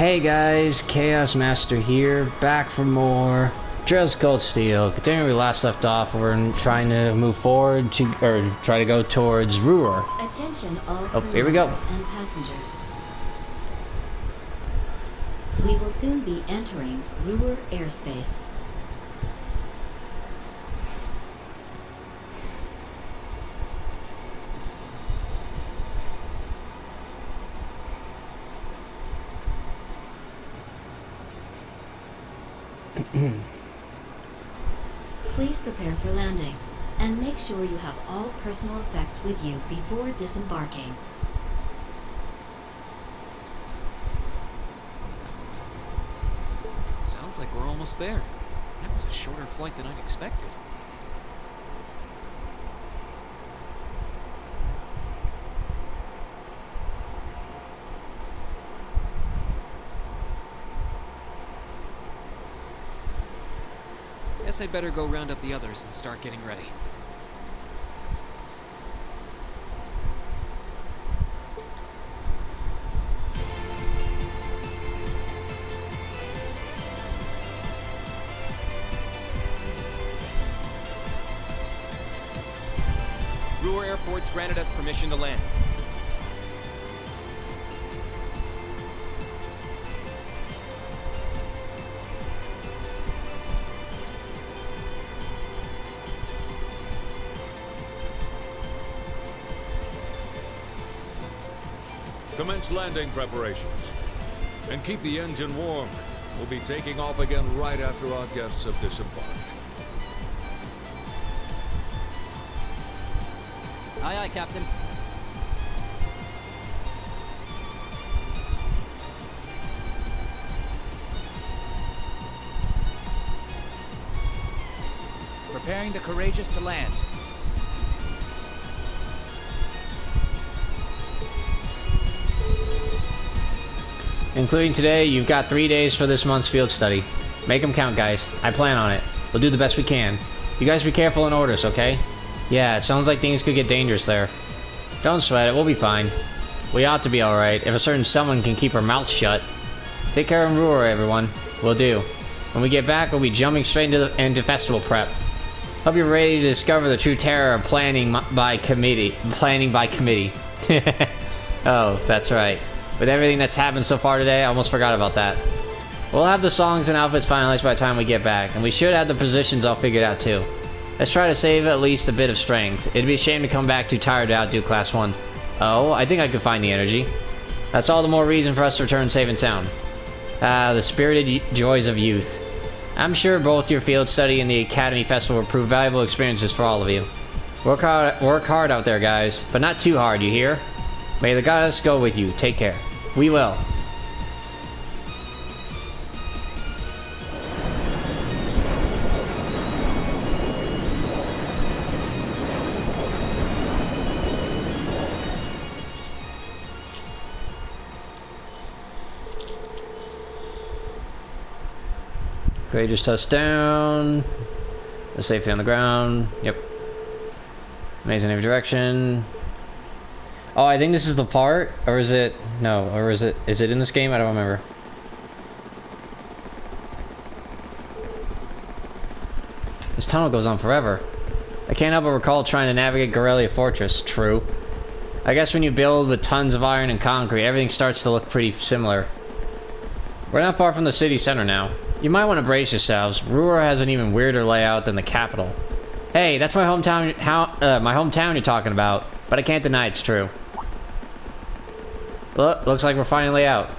Hey guys, Chaos Master here, back for more Trails of Cold Steel. Continuing where we last left off, we're trying to move forward to, or try to go towards Roer. Attention all Here we go. and passengers. We will soon be entering Roer airspace. Please prepare for landing, and make sure you have all personal effects with you before disembarking. Sounds like we're almost there. That was a shorter flight than I'd expected. Guess I'd better go round up the others and start getting ready. Roer Airport's granted us permission to land. Commence landing preparations. And keep the engine warm. We'll be taking off again right after our guests have disembarked. Aye, aye, Captain. Preparing the Courageous to land. Including today, you've got 3 days for this month's field study. Make them count, guys. I plan on it. We'll do the best we can. You guys be careful in orders, okay? Yeah, it sounds like things could get dangerous there. Don't sweat it, we'll be fine. We ought to be alright, if a certain someone can keep her mouth shut. Take care of Roer, everyone. Will do. When we get back, we'll be jumping straight into festival prep. Hope you're ready to discover the true terror of planning by committee. Oh, that's right. With everything that's happened so far today, I almost forgot about that. We'll have the songs and outfits finalized by the time we get back, and we should have the positions all figured out too. Let's try to save at least a bit of strength. It'd be a shame to come back too tired to outdo Class 1. Oh, I think I could find the energy. That's all the more reason for us to return safe and sound. Ah, the spirited joys of youth. I'm sure both your field study and the Academy Festival will prove valuable experiences for all of you. Work hard out there, guys, but not too hard, you hear? May the goddess go with you. Take care. We will. Courageous touchdown. The safety on the ground. Yep. Amazing every direction. Oh, I think this is the part, or is it? No, or is it in this game? I don't remember. This tunnel goes on forever. I can't help but recall trying to navigate Guerrilla Fortress. True. I guess when you build with tons of iron and concrete, everything starts to look pretty similar. We're not far from the city center now. You might want to brace yourselves. Roer has an even weirder layout than the capital. Hey, that's my hometown. My hometown you're talking about. But I can't deny it's true. Look, looks like we're finally out.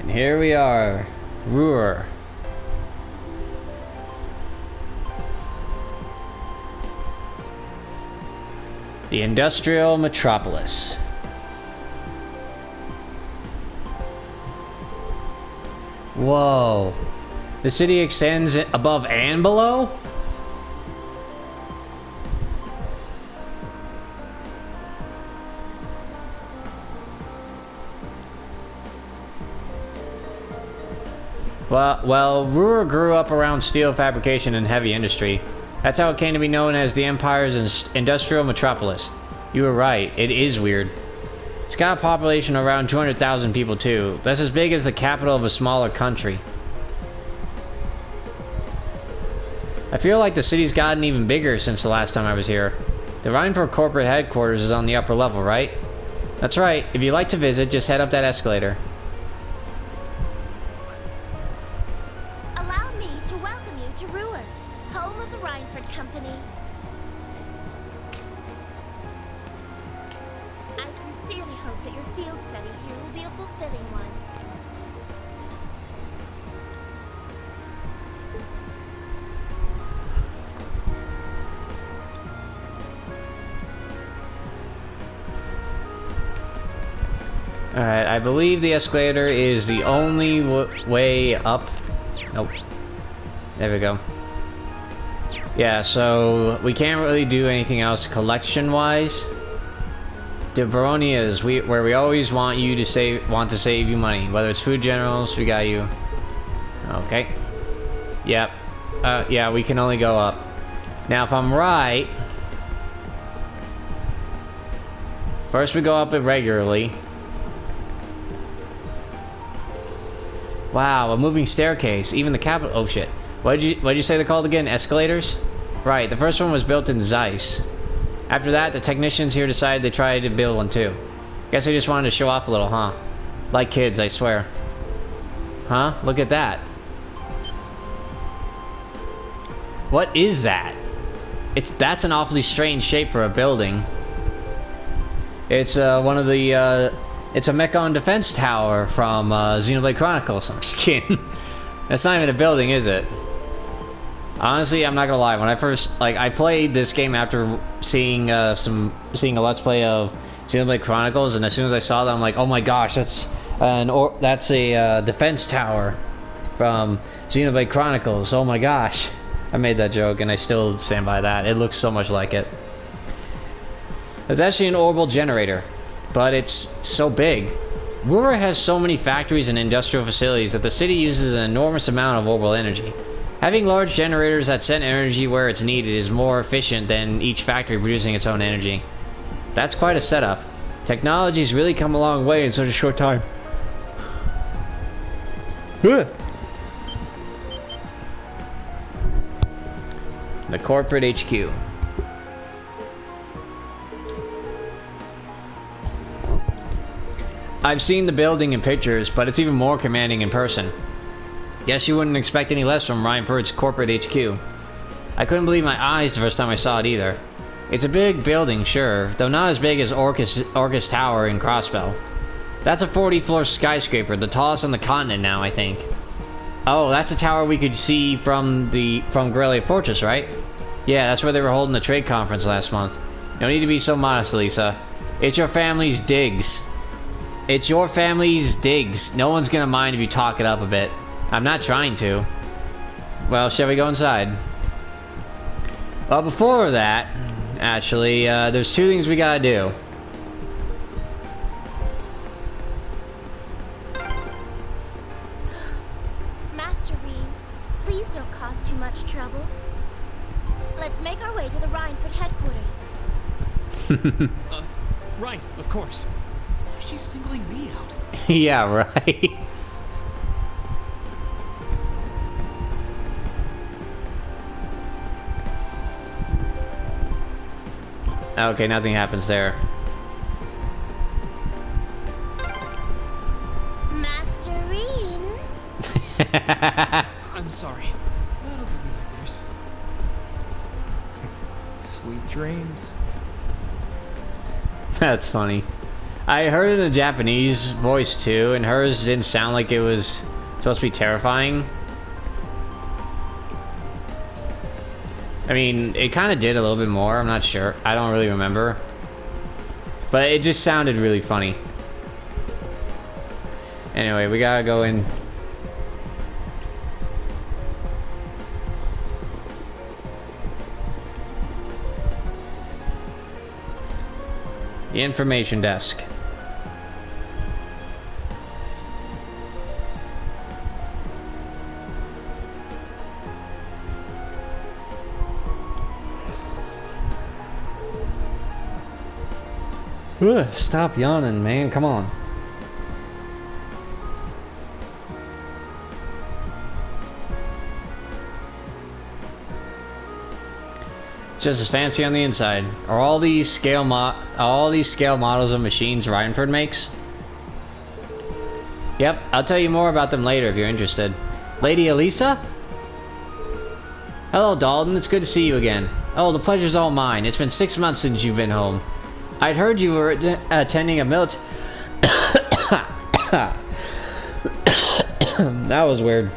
And here we are, Roer. The industrial metropolis. Whoa. The city extends above and below? Well, Roer grew up around steel fabrication and heavy industry. That's how it came to be known as the Empire's industrial metropolis. You were right, it is weird. It's got a population of around 200,000 people too. That's as big as the capital of a smaller country. I feel like the city's gotten even bigger since the last time I was here. The Rhineford corporate headquarters is on the upper level, right? That's right. If you'd like to visit, just head up that escalator. Allow me to welcome you to Roer, home of the Rhineford Company. I sincerely hope that your field study here will be a fulfilling one. Alright, I believe the escalator is the only way up. Nope. There we go. Yeah, so we can't really do anything else collection-wise. Erebonia is where we always want you to save you money. Whether it's food generals, we got you. Okay. Yep. Yeah, we can only go up. Now, if I'm right, first we go up irregularly. Wow, a moving staircase. Even the capital. Oh shit. What did you say they're called again? Escalators? Right. The first one was built in Zeiss. After that, the technicians here decided they tried to build one too. Guess they just wanted to show off a little, huh? Like kids, I swear. Huh? Look at that. What is that? That's an awfully strange shape for a building. It's one of the it's a Mechon defense tower from Xenoblade Chronicles. I'm just kidding. That's not even a building, is it? Honestly, I'm not gonna lie. When I first I played this game after seeing a Let's Play of Xenoblade Chronicles, and as soon as I saw that, I'm like, oh my gosh, that's a defense tower from Xenoblade Chronicles. Oh my gosh, I made that joke, and I still stand by that. It looks so much like it. It's actually an orbital generator, but it's so big. Roer has so many factories and industrial facilities that the city uses an enormous amount of orbital energy. Having large generators that send energy where it's needed is more efficient than each factory producing its own energy. That's quite a setup. Technology's really come a long way in such a short time. The corporate HQ. I've seen the building in pictures, but it's even more commanding in person. Guess you wouldn't expect any less from Rhineford's corporate HQ. I couldn't believe my eyes the first time I saw it either. It's a big building, sure, though not as big as Orcus Tower in Crossbell. That's a 40-floor skyscraper, the tallest on the continent now, I think. Oh, that's the tower we could see from Grelia Fortress, right? Yeah, that's where they were holding the trade conference last month. No need to be so modest, Lisa. It's your family's digs. It's your family's digs. No one's gonna mind if you talk it up a bit. I'm not trying to. Well, shall we go inside? Well, before that, actually, there's two things we gotta do. Master Rean, please don't cause too much trouble. Let's make our way to the Rhineford headquarters. Right, of course. Why is she singling me out? Yeah, right. Okay, nothing happens there. Master Rean. I'm sorry. That'll give me nightmares. Sweet dreams. That's funny. I heard it in the Japanese voice too, and hers didn't sound like it was supposed to be terrifying. I mean, it kind of did a little bit more, I'm not sure. I don't really remember. But it just sounded really funny. Anyway, we gotta go in. The information desk. Ugh, stop yawning, man. Come on. Just as fancy on the inside. Are all these scale models of machines Reinford makes? Yep, I'll tell you more about them later if you're interested. Lady Elisa? Hello, Dalton. It's good to see you again. Oh, the pleasure's all mine. It's been 6 months since you've been home. I'd heard you were attending a military... That was weird.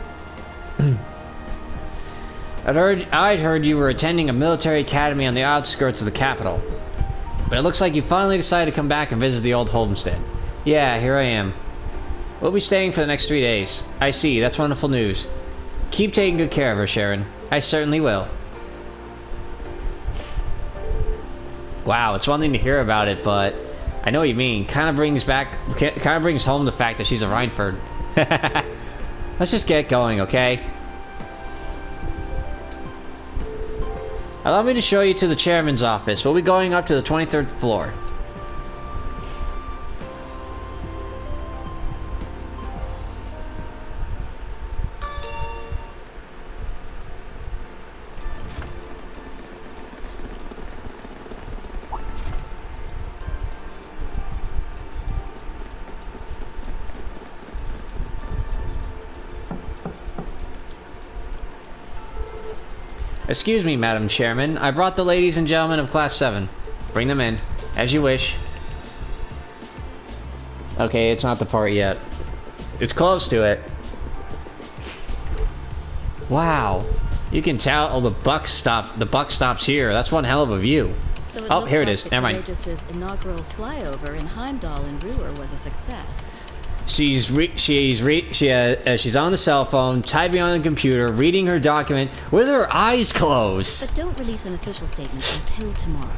I'd heard you were attending a military academy on the outskirts of the capital. But it looks like you finally decided to come back and visit the old homestead. Yeah, here I am. We'll be staying for the next 3 days. I see, that's wonderful news. Keep taking good care of her, Sharon. I certainly will. Wow, it's one thing to hear about it, but I know what you mean. Kind of brings home the fact that she's a Reinford. Let's just get going, okay? Allow me to show you to the chairman's office. We'll be going up to the 23rd floor. Excuse me, Madam Chairman. I brought the ladies and gentlemen of Class 7. Bring them in, as you wish. Okay, it's not the part yet. It's close to it. Wow. You can tell, oh, the buck stops here. That's one hell of a view. So Oh, here it is. Never mind. Courageous's inaugural flyover in Heimdall and Roer was a success. She's on the cell phone, typing on the computer, reading her document with her eyes closed. But don't release an official statement until tomorrow.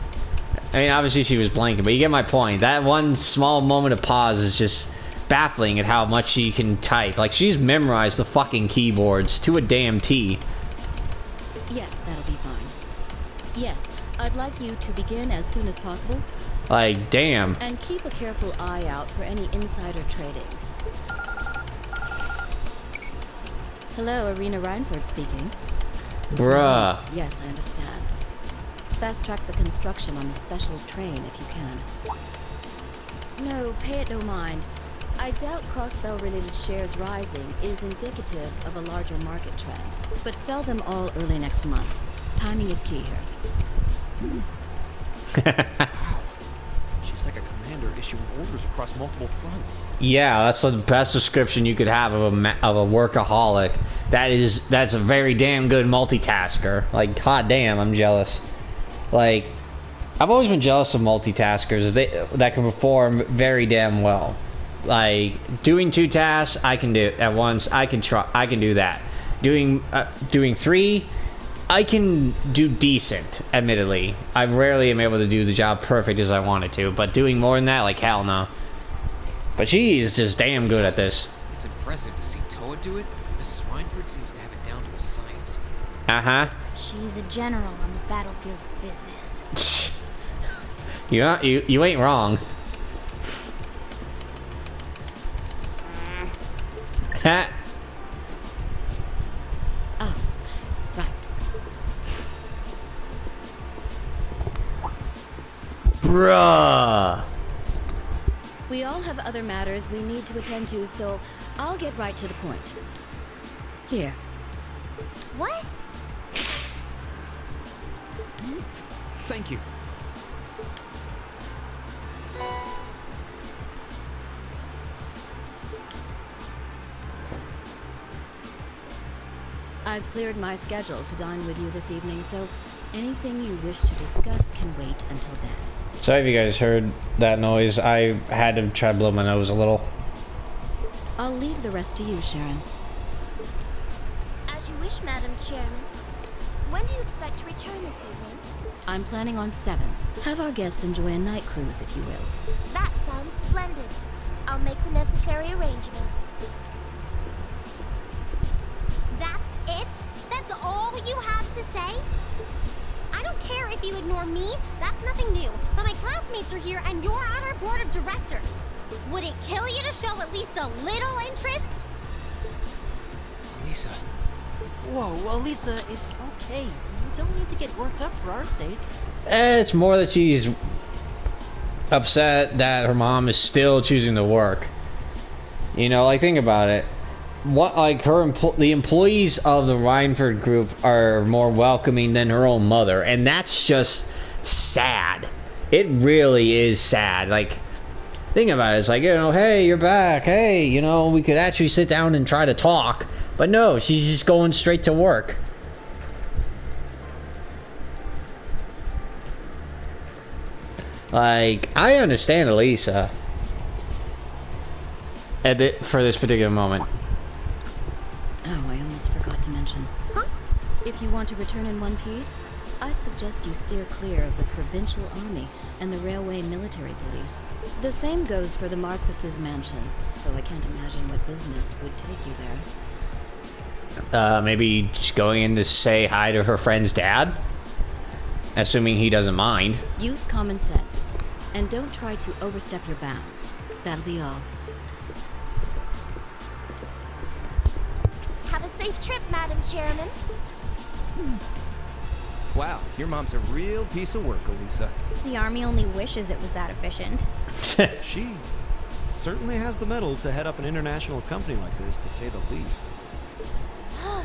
I mean, obviously she was blanking, but you get my point. That one small moment of pause is just baffling at how much she can type. Like, she's memorized the fucking keyboards to a damn T. Yes, that'll be fine. Yes, I'd like you to begin as soon as possible. Like, damn. And keep a careful eye out for any insider trading. Hello, Irina Reinford speaking. Bruh. Yes, I understand. Fast track the construction on the special train if you can. No, pay it no mind. I doubt Crossbell-related shares rising is indicative of a larger market trend. But sell them all early next month. Timing is key here. She's like a commander issuing orders across multiple fronts. Yeah, that's the best description you could have of a workaholic. That's a very damn good multitasker. Like, hot damn, I'm jealous. Like, I've always been jealous of multitaskers that can perform very damn well. Like, doing 2 tasks, I can do at once. I can do that. Doing 3, I can do decent, admittedly. I rarely am able to do the job perfect as I wanted to, but doing more than that, like, hell no. But she is just damn good at this. It's impressive to see Toa do it. Mrs. Reinford seems to have it down to a science. Uh-huh. She's a general on the battlefield of business. You ain't wrong. Ha! Ah, right. Bruh. We all have other matters we need to attend to, so I'll get right to the point. Here. What? Thank you. I've cleared my schedule to dine with you this evening, so anything you wish to discuss can wait until then. Sorry if you guys heard that noise. I had to try to blow my nose a little. I'll leave the rest to you, Sharon. As you wish, Madam Chairman. When do you expect to return this evening? I'm planning on 7. Have our guests enjoy a night cruise, if you will. That sounds splendid. I'll make the necessary arrangements. That's it? That's all you have to say? I I don't care if you ignore me, that's nothing new. But my classmates are here and you're on our board of directors. Would it kill you to show at least a little interest? Lisa. Whoa, well, Lisa, it's okay. You don't need to get worked up for our sake. It's more that she's upset that her mom is still choosing to work. You know, like, think about it. What, like, the employees of the Rhineford group are more welcoming than her own mother, and that's just sad. It really is sad. Like, think about it. It's like, you know, hey, you're back. Hey, you know, we could actually sit down and try to talk. But no, she's just going straight to work. Like, I understand Elisa for this particular moment. Oh, I almost forgot to mention. Huh? If you want to return in one piece, I'd suggest you steer clear of the Provincial Army and the Railway Military Police. The same goes for the Marquis's mansion, though I can't imagine what business would take you there. Maybe just going in to say hi to her friend's dad? Assuming he doesn't mind. Use common sense, and don't try to overstep your bounds. That'll be all. Have a safe trip, Madam Chairman. Wow, your mom's a real piece of work, Elisa. The army only wishes it was that efficient. She certainly has the mettle to head up an international company like this, to say the least.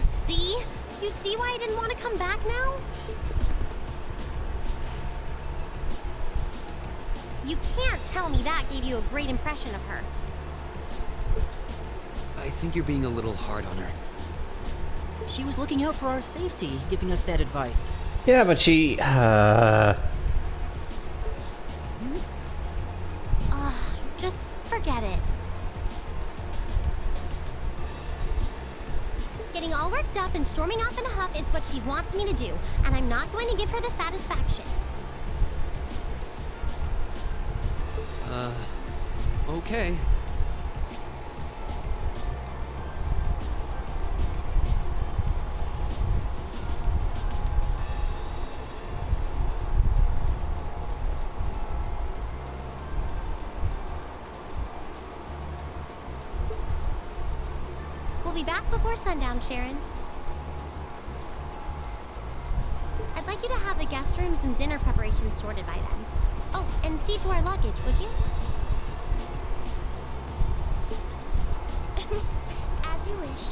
See? You see why I didn't want to come back now? You can't tell me that gave you a great impression of her. I think you're being a little hard on her. She was looking out for our safety, giving us that advice. Yeah, but she, Just forget it. Getting all worked up and storming off in a huff is what she wants me to do, and I'm not going to give her the satisfaction. Okay. We'll be back before sundown, Sharon. I'd like you to have the guest rooms and dinner preparations sorted by then. Oh, and see to our luggage, would you? As you wish.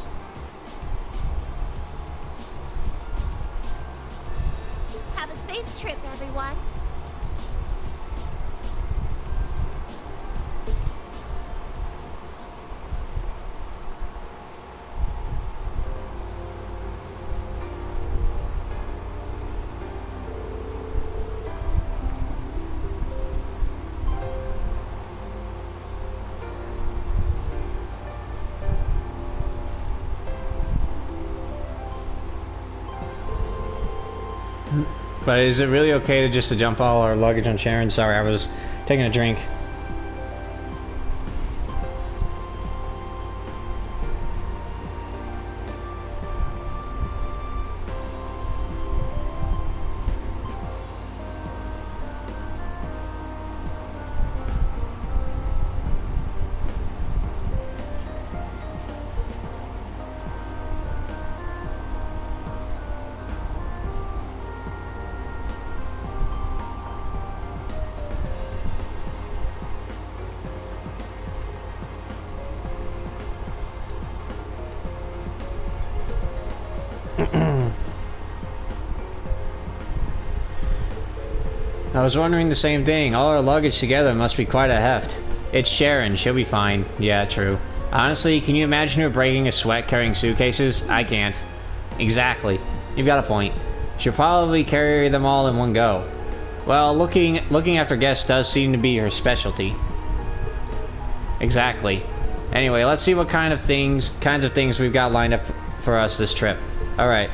Have a safe trip, everyone. but is it really okay to just to jump all our luggage on Sharon? Sorry, I was taking a drink. I was wondering the same thing. All our luggage together must be quite a heft. It's Sharon. She'll be fine. Yeah, true. Honestly, can you imagine her breaking a sweat carrying suitcases? I can't. Exactly. You've got a point. She'll probably carry them all in one go. Well, looking after guests does seem to be her specialty. Exactly. Anyway, let's see what kinds of things we've got lined up for us this trip. All right.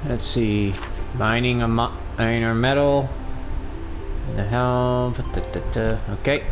Let's see. Mining a iron or metal. The hell? Okay.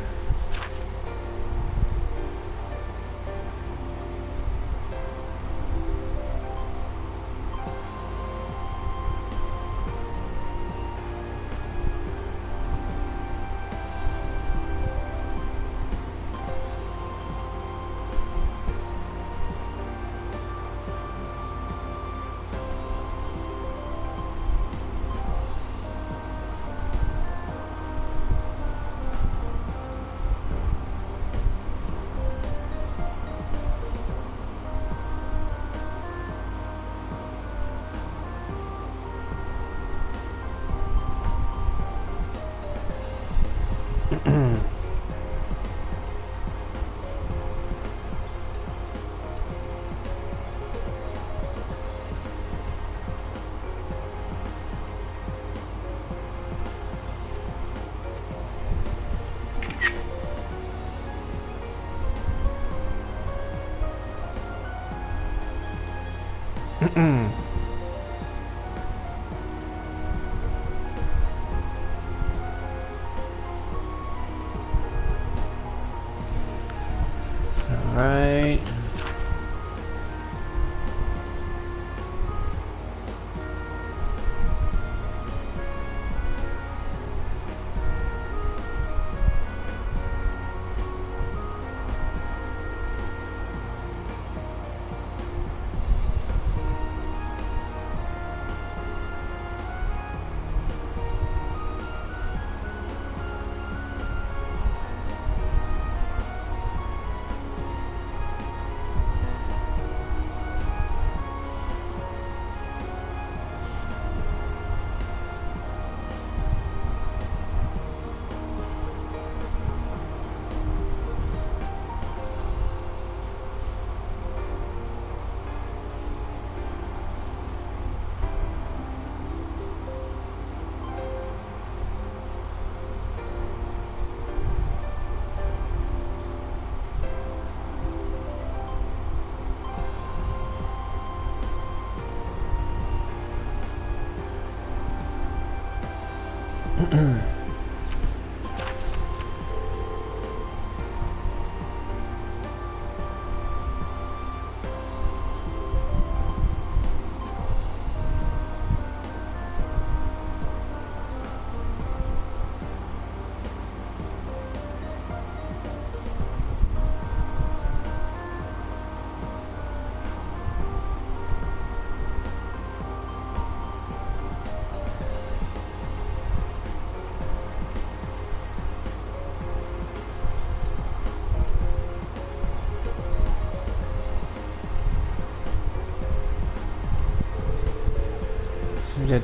Alright.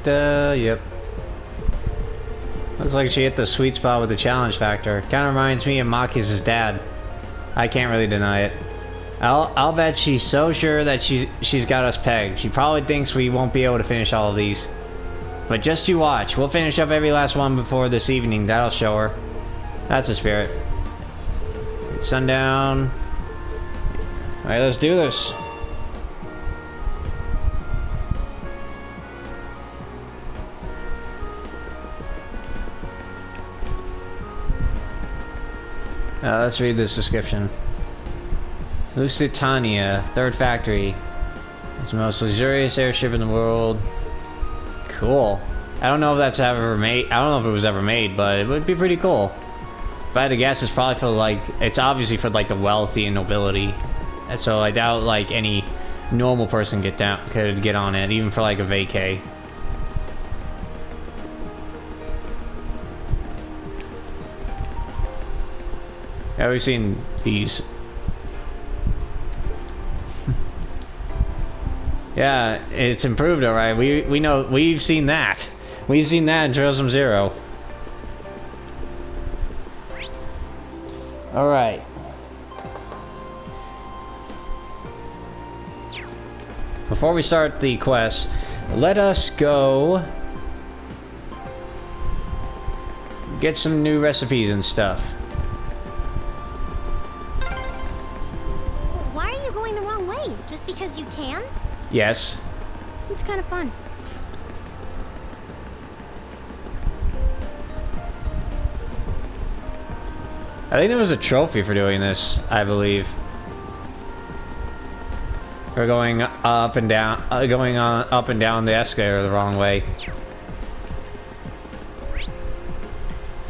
Yep. Looks like she hit the sweet spot with the challenge factor. Kinda reminds me of Maki's dad. I can't really deny it. I'll bet she's so sure that she's got us pegged. She probably thinks we won't be able to finish all of these. But just you watch. We'll finish up every last one before this evening. That'll show her. That's the spirit. It's sundown. Alright, let's do this. Let's read this description. Lusitania, third factory. It's the most luxurious airship in the world. Cool. I don't know if that's ever made. I don't know if it was ever made, but it would be pretty cool. If I had to guess, it's probably for like, it's obviously for like the wealthy and nobility. And so I doubt like any normal person could get on it, even for like a vacay. Yeah, we've seen these. Yeah, it's improved, alright. We know, we've seen that. We've seen that in Tourism Zero. Alright. Before we start the quest, let us go get some new recipes and stuff. Why are you going the wrong way? Just because you can? Yes. It's kind of fun. I think there was a trophy for doing this, I believe. For going up and down, up and down the escalator the wrong way.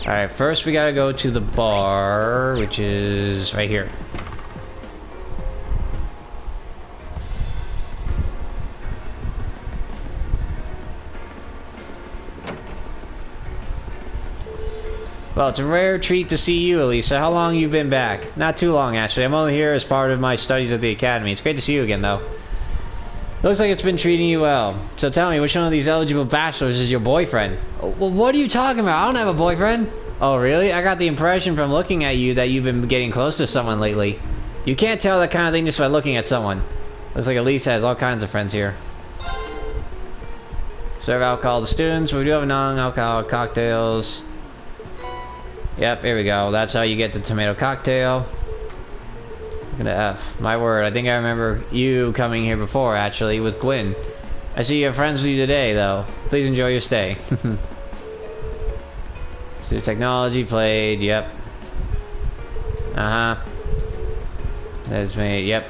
Alright, first we gotta go to the bar, which is right here. Well, it's a rare treat to see you, Elisa. How long you been back? Not too long, actually. I'm only here as part of my studies at the academy. It's great to see you again, though. Looks like it's been treating you well. So tell me, which one of these eligible bachelors is your boyfriend? Well, what are you talking about? I don't have a boyfriend. Oh, really? I got the impression from looking at you that you've been getting close to someone lately. You can't tell that kind of thing just by looking at someone. Looks like Elisa has all kinds of friends here. Serve alcohol to students. We do have non-alcoholic cocktails. Yep, here we go. That's how you get the tomato cocktail. Look at the F. My word, I think I remember you coming here before, actually, with Gwyn. I see you have friends with you today, though. Please enjoy your stay. So technology played, yep. Uh-huh. That's me, yep.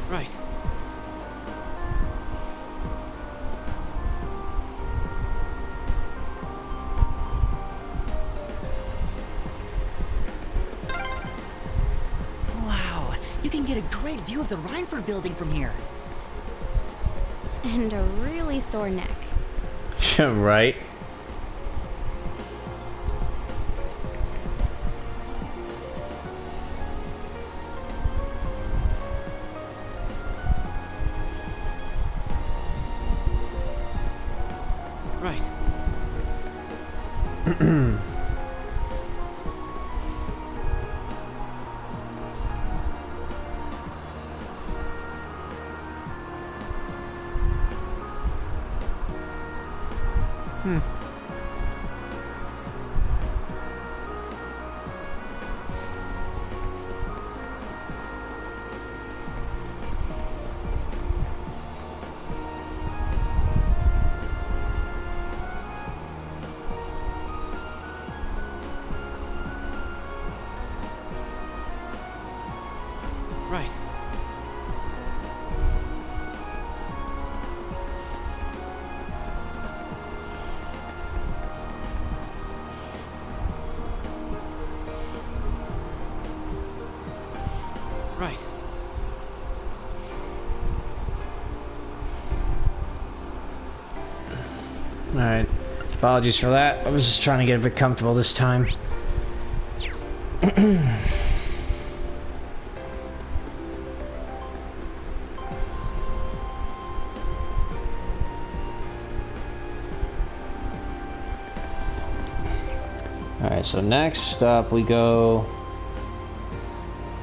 Right. Wow, you can get a great view of the Reinford building from here. And a really sore neck. Right? Right. Right. Right. Alright. Apologies for that. I was just trying to get a bit comfortable this time. Alright, so next up we go...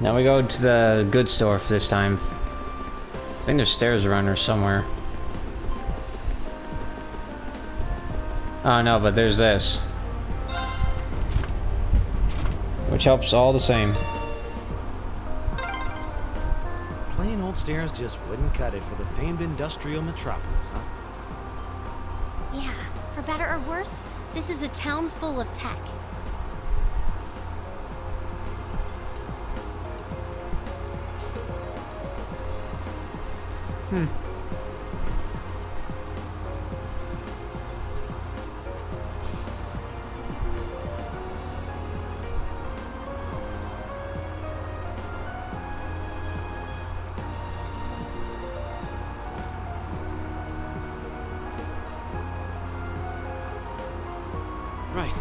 Now we go to the goods store for this time. I think there's stairs around here somewhere. Oh no, but there's this. Which helps all the same. Plain old stairs just wouldn't cut it for the famed industrial metropolis, huh? Yeah, for better or worse, this is a town full of tech. Right.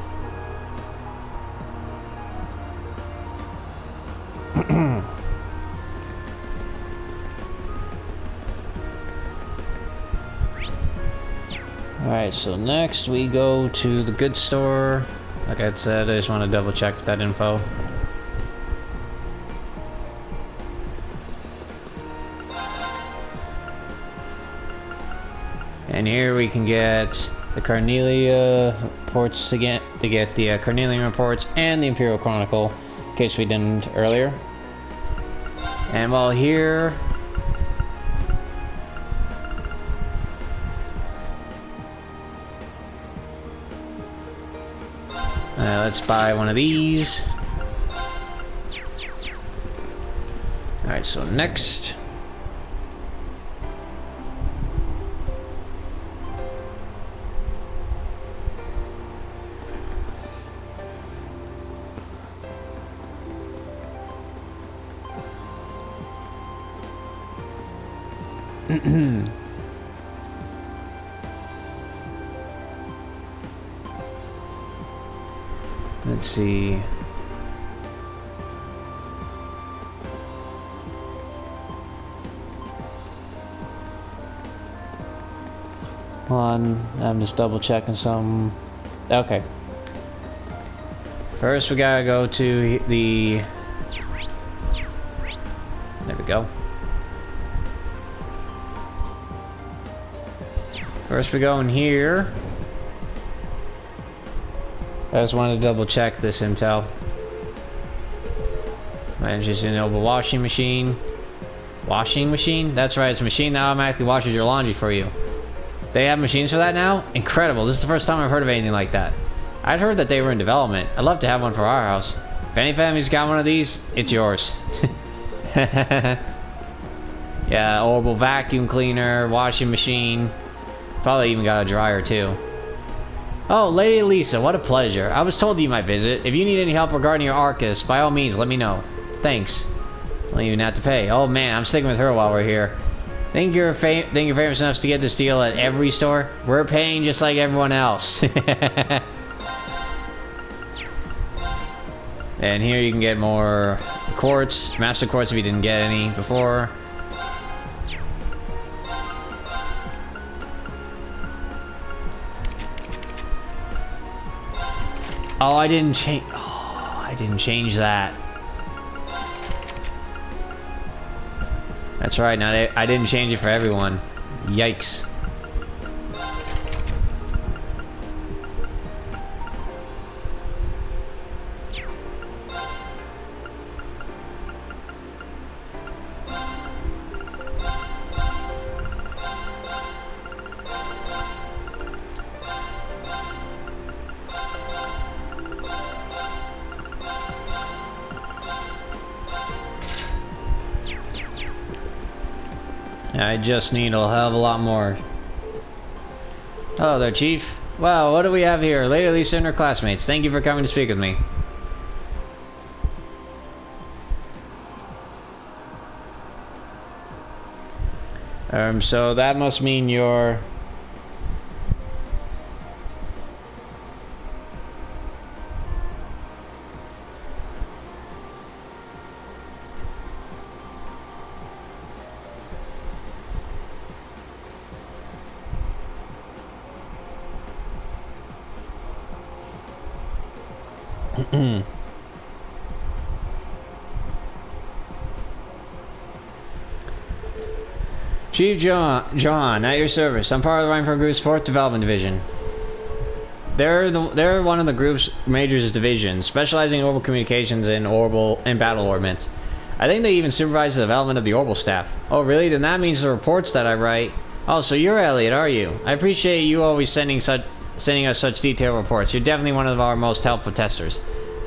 Alright, so next we go to the goods store. Like I said, I just want to double check that info. And here we can get the Carnelia reports again, to get the Carnelian reports and the Imperial Chronicle, in case we didn't earlier. And while here, let's buy one of these. Alright, so next. Let's see. Hold on, I'm just double checking some. Okay. First, we gotta go to the. There we go. First, we go in here. I just wanted to double check this intel. Manages an enable washing machine. Washing machine? That's right, it's a machine that automatically washes your laundry for you. They have machines for that now? Incredible. This is the first time I've heard of anything like that. I'd heard that they were in development. I'd love to have one for our house. If any family's got one of these, it's yours. Yeah, orbital vacuum cleaner, washing machine. Probably even got a dryer too. Oh, Lady Lisa, what a pleasure. I was told you might visit. If you need any help regarding your Arcus, by all means, let me know. Thanks. Don't even have to pay. Oh man, I'm sticking with her while we're here. Think you're famous enough to get this deal at every store? We're paying just like everyone else. And here you can get more quartz, master quartz if you didn't get any before. Oh, I didn't change. Oh, I didn't change that. That's right. Now I didn't change it for everyone. Yikes. I just need a hell of a lot more. Hello there, Chief. Wow, what do we have here? Lady Lisa and her classmates. Thank you for coming to speak with me. So that must mean you're... Chief John, at your service. I'm part of the Rhineford Group's 4th Development Division. They're one of the group's major divisions, specializing in orbital communications and battle ordnance. I think they even supervise the development of the orbital staff. Oh, really? Then that means the reports that I write. Oh, so you're Elliot, are you? I appreciate you always sending us such detailed reports. You're definitely one of our most helpful testers.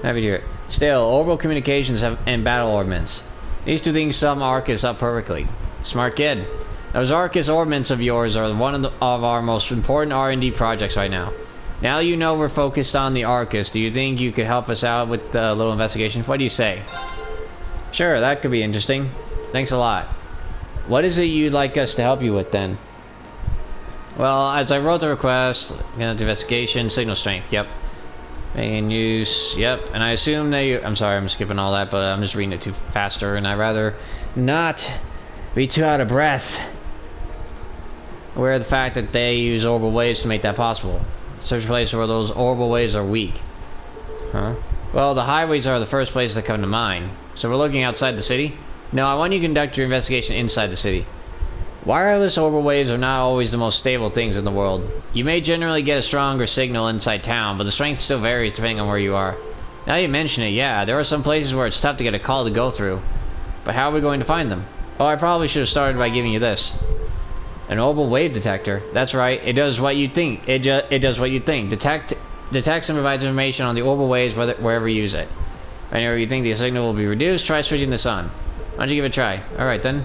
Happy to hear it. Still, orbital communications and battle ordnance. These two things sum Arcus up perfectly. Smart kid. Those Arcus ordnance of yours are one of our most important R&D projects right now. Now you know we're focused on the Arcus, do you think you could help us out with a little investigation? What do you say? Sure, that could be interesting. Thanks a lot. What is it you'd like us to help you with then? Well, as I wrote the request, investigation, signal strength, yep. Making use, yep, and I assume they, I'm sorry, I'm skipping all that, but I'm just reading it too faster, and I'd rather not be too out of breath. Aware of the fact that they use orbital waves to make that possible. Search a place where those orbital waves are weak. Huh? Well, the highways are the first place that come to mind. So we're looking outside the city? No, I want you to conduct your investigation inside the city. Wireless orbital waves are not always the most stable things in the world. You may generally get a stronger signal inside town, but the strength still varies depending on where you are. Now you mention it, yeah, there are some places where it's tough to get a call to go through. But how are we going to find them? Oh, I probably should have started by giving you this. An orbital wave detector. That's right, it does what you think. It does what you think. Detects and provides information on the orbital waves wherever you use it. Whenever you think the signal will be reduced, try switching this on. Why don't you give it a try? Alright then.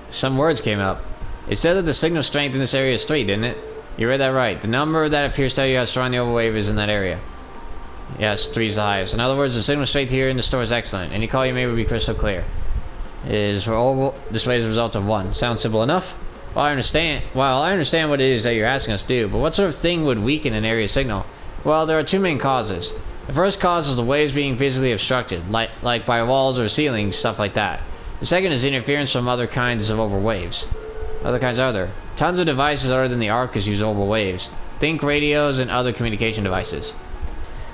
Some words came up. It said that the signal strength in this area is 3, didn't it? You read that right. The number that appears to tell you how strong the orbital wave is in that area. Yes, 3 is the highest. In other words, the signal strength here in the store is excellent. Any call you made will be crystal clear. It is for orbital displays a result of 1. Sounds simple enough? Well, I understand what it is that you're asking us to do, but what sort of thing would weaken an area signal? Well, there are 2 main causes. The first cause is the waves being physically obstructed, like by walls or ceilings, stuff like that. The second is interference from other kinds of orbital waves. Other kinds are there. Tons of devices other than the Arcus use orbital waves. Think radios and other communication devices.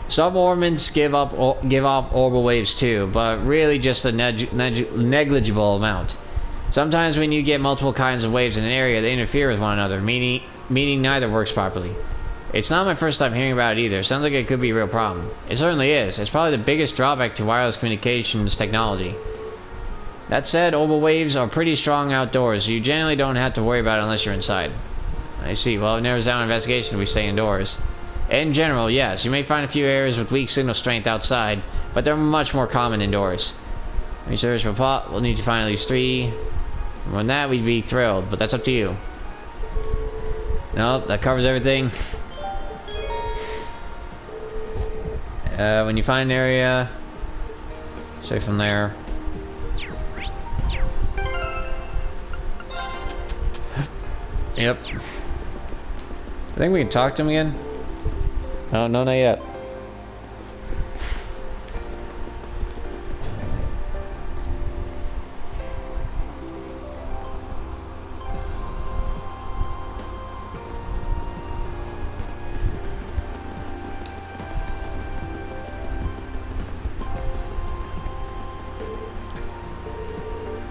Some orbits give off orbital waves too, but really just a negligible amount. Sometimes when you get multiple kinds of waves in an area, they interfere with one another, meaning neither works properly. It's not my first time hearing about it either. Sounds like it could be a real problem. It certainly is. It's probably the biggest drawback to wireless communications technology. That said, orbital waves are pretty strong outdoors, so you generally don't have to worry about it unless you're inside. I see. Well, it narrows down investigation if we stay indoors. In general, yes, you may find a few areas with weak signal strength outside, but they're much more common indoors. Research for plot, we'll need to find at least 3. More than that, we'd be thrilled, but that's up to you. Nope, that covers everything. When you find an area, straight from there. Yep. I think we can talk to him again. Oh, no, not yet.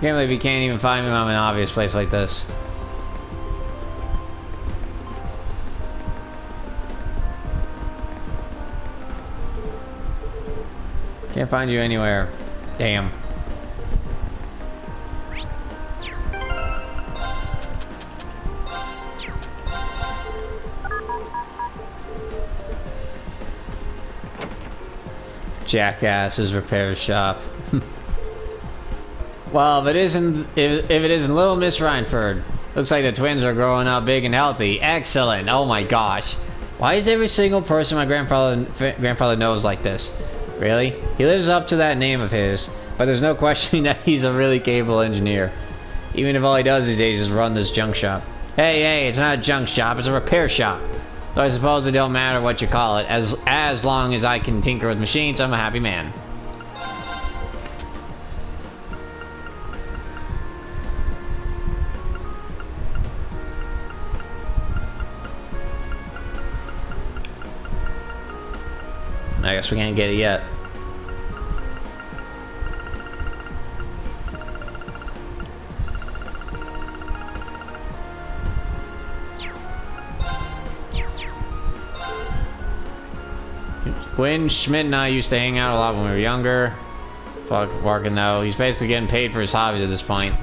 Can't believe you can't even find me on an obvious place like this. Can't find you anywhere. Damn. Jackass's repair shop. Well, if it isn't Little Miss Rhineford. Looks like the twins are growing up big and healthy. Excellent. Oh my gosh. Why is every single person my grandfather knows like this? Really? He lives up to that name of his, but there's no questioning that he's a really capable engineer. Even if all he does these days is run this junk shop. Hey, it's not a junk shop, it's a repair shop. Though I suppose it don't matter what you call it, as long as I can tinker with machines, I'm a happy man. I guess we can't get it yet. Gwen Schmidt and I used to hang out a lot when we were younger. Fuck, working though. He's basically getting paid for his hobbies at this point.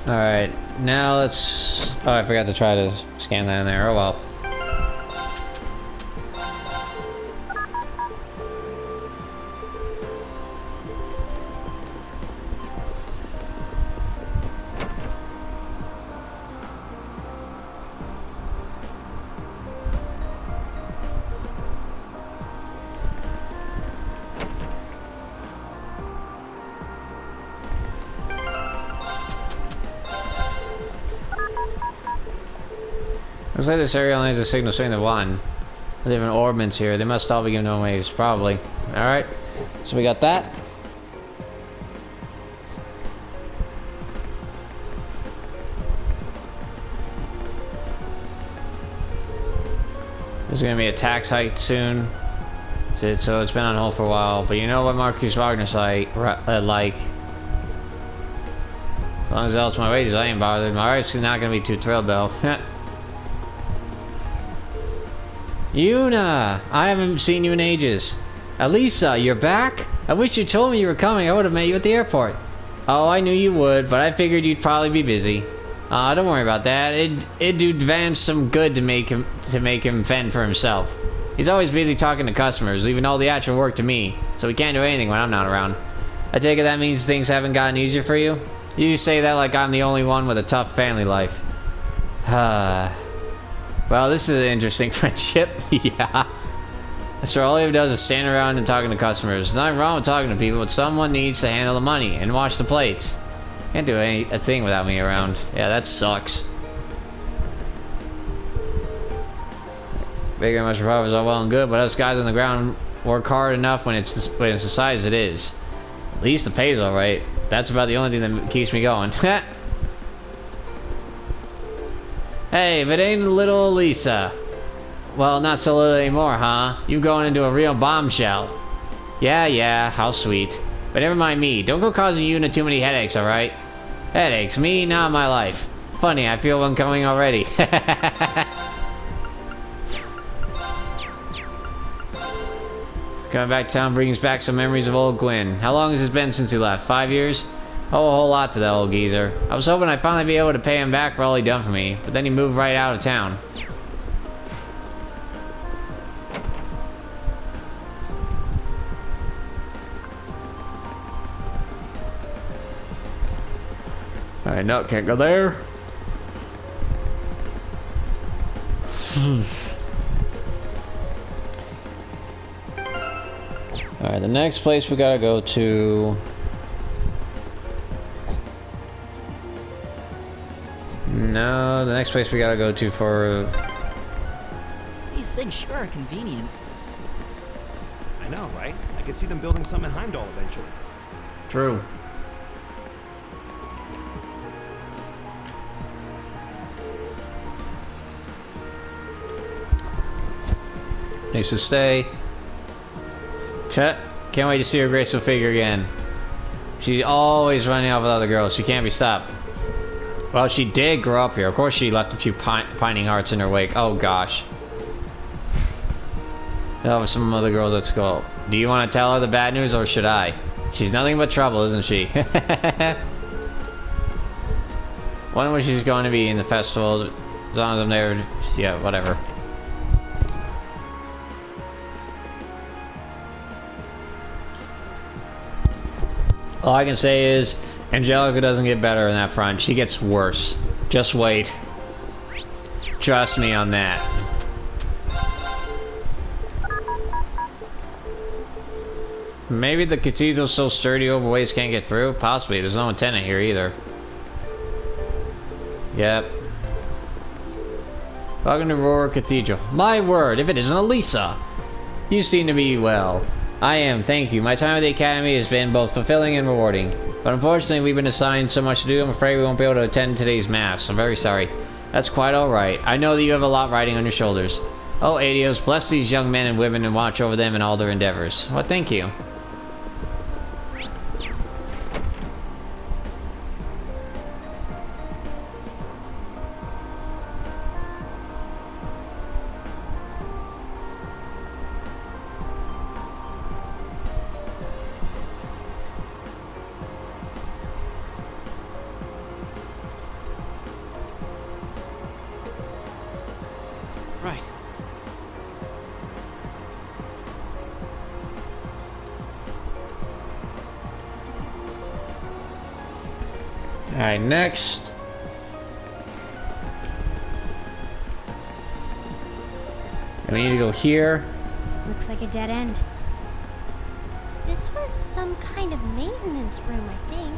Alright, now let's... Oh, I forgot to try to scan that in there. Oh well. Looks like this area only has a signal showing the one. The different orbments here. They must all be given no waves, probably. Alright. So we got that. There's gonna be a tax hike soon. So it's been on hold for a while. But you know what Marcus Wagner's like. As long as it helps my wages, I ain't bothered. My wife's not gonna be too thrilled though. Yuna! I haven't seen you in ages. Elisa, you're back? I wish you told me you were coming. I would have met you at the airport. Oh, I knew you would, but I figured you'd probably be busy. Don't worry about that. It'd do Vance some good to make him fend for himself. He's always busy talking to customers, leaving all the actual work to me, so he can't do anything when I'm not around. I take it that means things haven't gotten easier for you? You say that like I'm the only one with a tough family life. Well, this is an interesting friendship. Yeah. That's right, all he does is stand around and talking to customers. Nothing wrong with talking to people, but someone needs to handle the money and wash the plates. Can't do a thing without me around. Yeah, that sucks. Bigger and much profit is all well and good, but us guys on the ground work hard enough when it's the size it is. At least the pay's alright. That's about the only thing that keeps me going. Hey, if it ain't little Lisa. Well, not so little anymore, huh? You going into a real bombshell. Yeah, how sweet. But never mind me. Don't go causing Yuna too many headaches, alright? Headaches? Me? Not my life. Funny, I feel one coming already. Coming back to town brings back some memories of old Gwyn. How long has it been since he left? 5 years? Oh, a whole lot to that old geezer. I was hoping I'd finally be able to pay him back for all he done for me, but then he moved right out of town. Alright, no, can't go there. Alright, the next place we gotta go to... No, the next place we gotta go to for... These things sure are convenient. I know, right? I could see them building some in Heimdall eventually. True. Thanks to stay. Chet, can't wait to see her graceful figure again. She's always running off with other girls. She can't be stopped. Well, she did grow up here. Of course she left a few pining hearts in her wake. Oh, gosh. Oh, some other girls at school. Do you want to tell her the bad news, or should I? She's nothing but trouble, isn't she? Wonder when she's going to be in the festival. As long as I'm there, yeah, whatever. All I can say is, Angelica doesn't get better in that front. She gets worse. Just wait. Trust me on that. Maybe the cathedral's so sturdy overweights can't get through? Possibly. There's no antenna here either. Yep. Welcome to Roer Cathedral. My word, if it isn't Elisa! You seem to be well. I am, thank you. My time at the Academy has been both fulfilling and rewarding. But unfortunately, we've been assigned so much to do, I'm afraid we won't be able to attend today's mass. I'm very sorry. That's quite alright. I know that you have a lot riding on your shoulders. Oh, Adios, bless these young men and women and watch over them in all their endeavors. Well, thank you. Right. Alright, next. And we need to go here. Looks like a dead end. This was some kind of maintenance room, I think.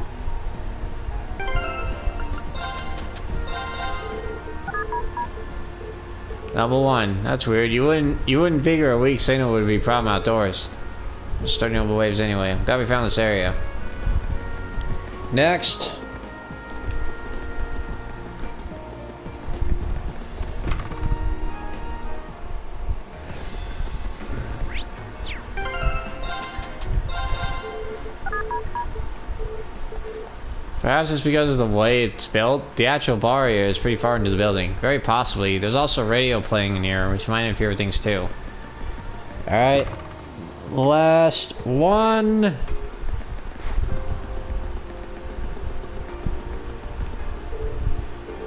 Number 1. That's weird. You wouldn't figure a weak signal would be a problem outdoors. Just starting over waves anyway. I'm glad we found this area. Next. Perhaps it's because of the way it's built. The actual bar area is pretty far into the building. Very possibly. There's also radio playing in here, which might interfere with things too. Alright. Last one.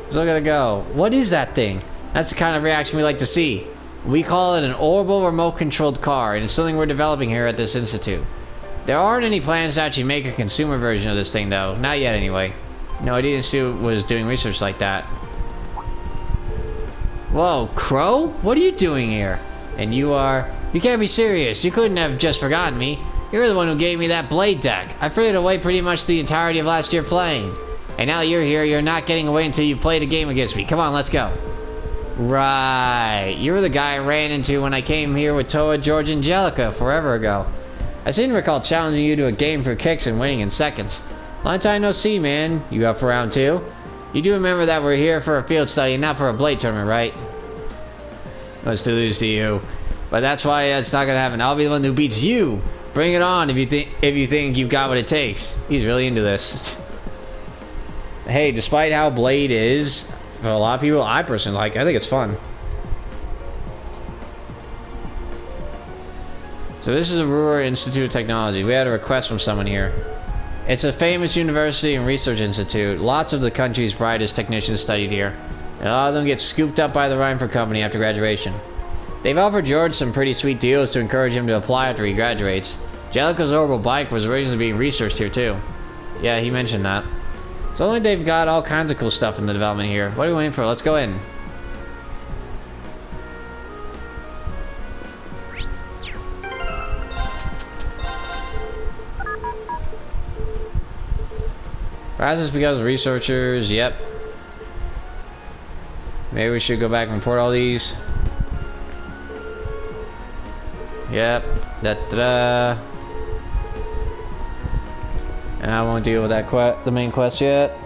So gotta go. What is that thing? That's the kind of reaction we like to see. We call it an orbital remote-controlled car, and it's something we're developing here at this institute. There aren't any plans to actually make a consumer version of this thing, though. Not yet, anyway. No idea the institute was doing research like that. Whoa, Crow? What are you doing here? And you are... You can't be serious. You couldn't have just forgotten me. You're the one who gave me that blade deck. I threw it away pretty much the entirety of last year playing. And now you're here, you're not getting away until you played a game against me. Come on, let's go. Right. You're the guy I ran into when I came here with Toa, George, and Angelica forever ago. I seem to recall challenging you to a game for kicks and winning in seconds. Long time no see, man. You up for round 2? You do remember that we're here for a field study and not for a blade tournament, right? Let's do this to you. But that's why it's not gonna happen. I'll be the one who beats you. Bring it on if you think you've got what it takes. He's really into this. Hey, despite how Blade is, for a lot of people, I personally like it. I think it's fun. So this is a Roer Institute of Technology. We had a request from someone here. It's a famous university and research institute. Lots of the country's brightest technicians studied here. And a lot of them get scooped up by the Reinford Company after graduation. They've offered George some pretty sweet deals to encourage him to apply after he graduates. Jellicoe's orbital bike was originally being researched here too. Yeah, he mentioned that. So only they've got all kinds of cool stuff in the development here. What are we waiting for? Let's go in. Perhaps it's because of researchers, yep. Maybe we should go back and report all these. Yep. Da-da-da. And I won't deal with that the main quest yet.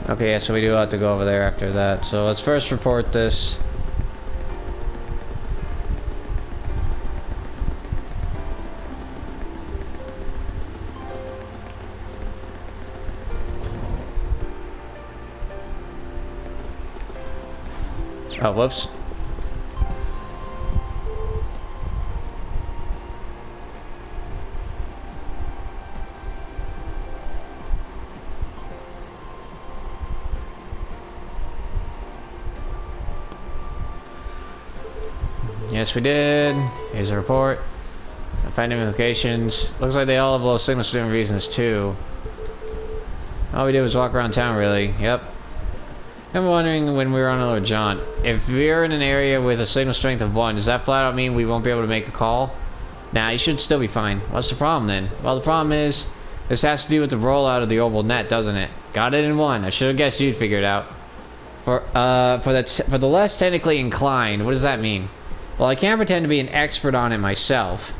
Okay, yeah, so we do have to go over there after that. So let's first report this. Oh, whoops. Yes, we did. Here's the report. Finding locations. Looks like they all have low signals for different reasons, too. All we did was walk around town, really. Yep. I'm wondering when we were on a little jaunt. If we're in an area with a signal strength of 1, does that flat out mean we won't be able to make a call? Nah, you should still be fine. What's the problem then? Well, the problem is, this has to do with the rollout of the orbital net, doesn't it? Got it in 1. I should have guessed you'd figure it out. For the less technically inclined, what does that mean? Well, I can't pretend to be an expert on it myself.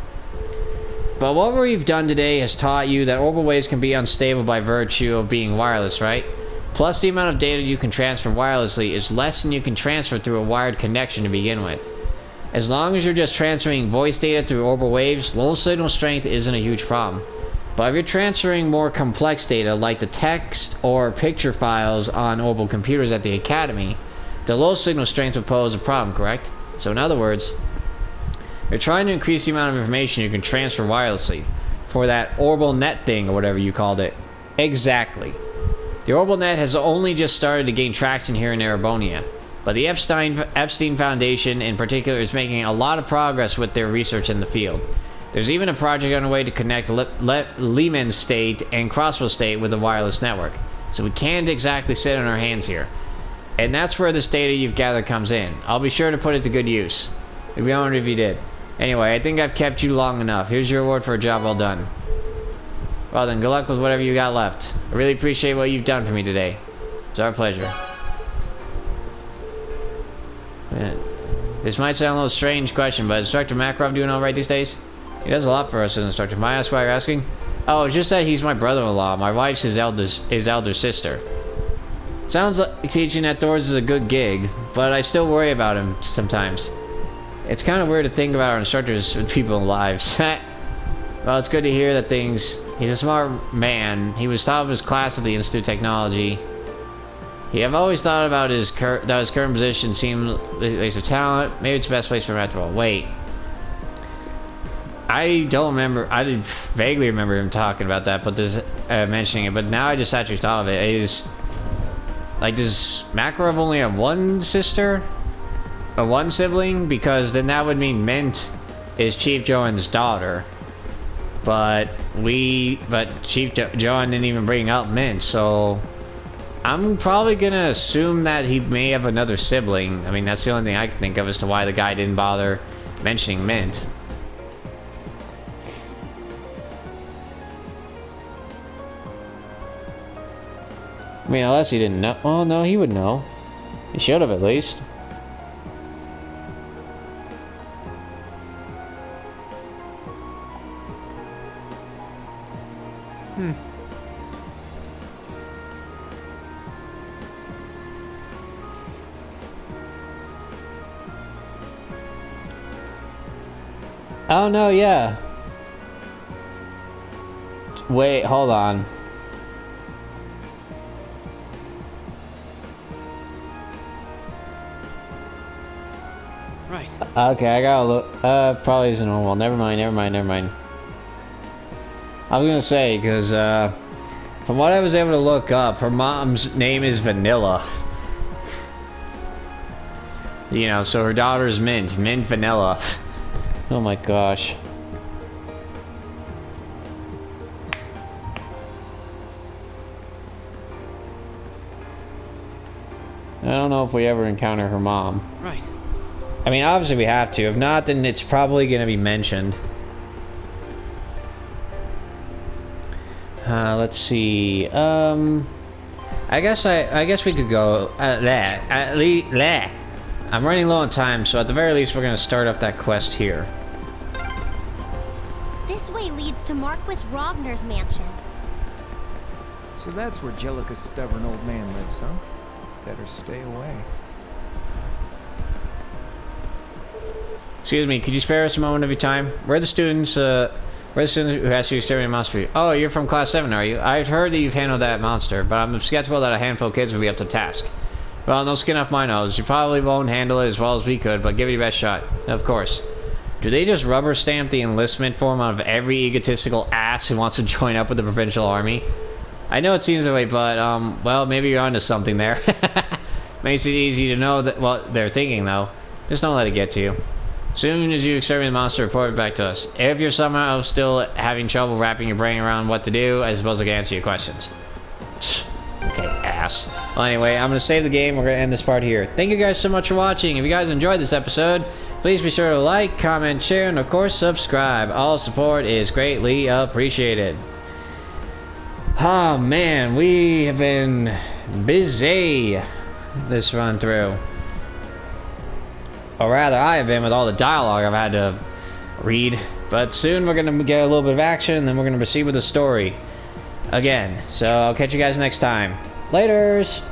But what we've done today has taught you that orbital waves can be unstable by virtue of being wireless, right? Plus, the amount of data you can transfer wirelessly is less than you can transfer through a wired connection to begin with. As long as you're just transferring voice data through orbital waves, low signal strength isn't a huge problem. But if you're transferring more complex data, like the text or picture files on orbital computers at the Academy, the low signal strength would pose a problem, correct? So in other words, you're trying to increase the amount of information you can transfer wirelessly for that orbital net thing or whatever you called it. Exactly. The orbital net has only just started to gain traction here in Erebonia, but the Epstein Foundation in particular is making a lot of progress with their research in the field. There's even a project underway to connect Lehman State and Crosswell State with a wireless network, so we can't exactly sit on our hands here. And that's where this data you've gathered comes in. I'll be sure to put it to good use. It'd be honored if you did. Anyway, I think I've kept you long enough. Here's your reward for a job well done. Well then, good luck with whatever you got left. I really appreciate what you've done for me today. It's our pleasure. Man, this might sound a little strange question, but is Instructor Makarov doing alright these days? He does a lot for us as an instructor. May I ask why you're asking? Oh, it's just that he's my brother-in-law. My wife's his elder sister. Sounds like teaching at Thors is a good gig, but I still worry about him sometimes. It's kind of weird to think about our instructors with people's lives. Well, it's good to hear that he's a smart man. He was top of his class at the Institute of Technology. I've always thought about his current position seemed a place of talent. Maybe it's the best place for him after all. Wait. I don't remember. I did vaguely remember him talking about that, but mentioning it. But now I just actually thought of it. It is like, does Makarov only have one sister, or one sibling? Because then that would mean Mint is Chief Johan's daughter. But Chief Johan didn't even bring up Mint, so I'm probably gonna assume that he may have another sibling. I mean, that's the only thing I can think of as to why the guy didn't bother mentioning Mint. I mean, unless he didn't know. Well, no, he would know. He should have, at least. Oh, no, yeah. Wait, hold on. Right. Okay, I gotta look. Probably isn't normal. Never mind. I was gonna say, because, from what I was able to look up, her mom's name is Vanilla. You know, so her daughter's Mint Vanilla. Oh my gosh. I don't know if we ever encounter her mom. Right. I mean, obviously we have to. If not, then it's probably going to be mentioned. Let's see. I guess we could go at least. I'm running low on time, so at the very least, we're going to start up that quest here. This way leads to Marquis Rogner's mansion. So that's where Jellica's stubborn old man lives, huh? Better stay away. Excuse me, could you spare us a moment of your time? We're the students who asked you to exterminate a monster for you. Oh, you're from Class 7, are you? I've heard that you've handled that monster, but I'm skeptical that a handful of kids will be up to the task. Well, no skin off my nose. You probably won't handle it as well as we could, but give it your best shot. Of course. Do they just rubber stamp the enlistment form out of every egotistical ass who wants to join up with the provincial army? I know it seems that way, but, well, maybe you're onto something there. Makes it easy to know that what they're thinking, though. Just don't let it get to you. As soon as you exterminate the monster, report it back to us. If you're somehow still having trouble wrapping your brain around what to do, I suppose I can answer your questions. Okay, ass. Well, anyway, I'm going to save the game. We're going to end this part here. Thank you guys so much for watching. If you guys enjoyed this episode, please be sure to like, comment, share, and of course, subscribe. All support is greatly appreciated. Oh, man, we have been busy this run through. Or rather, I have been with all the dialogue I've had to read. But soon we're going to get a little bit of action, and then we're going to proceed with the story again. So I'll catch you guys next time. Laters!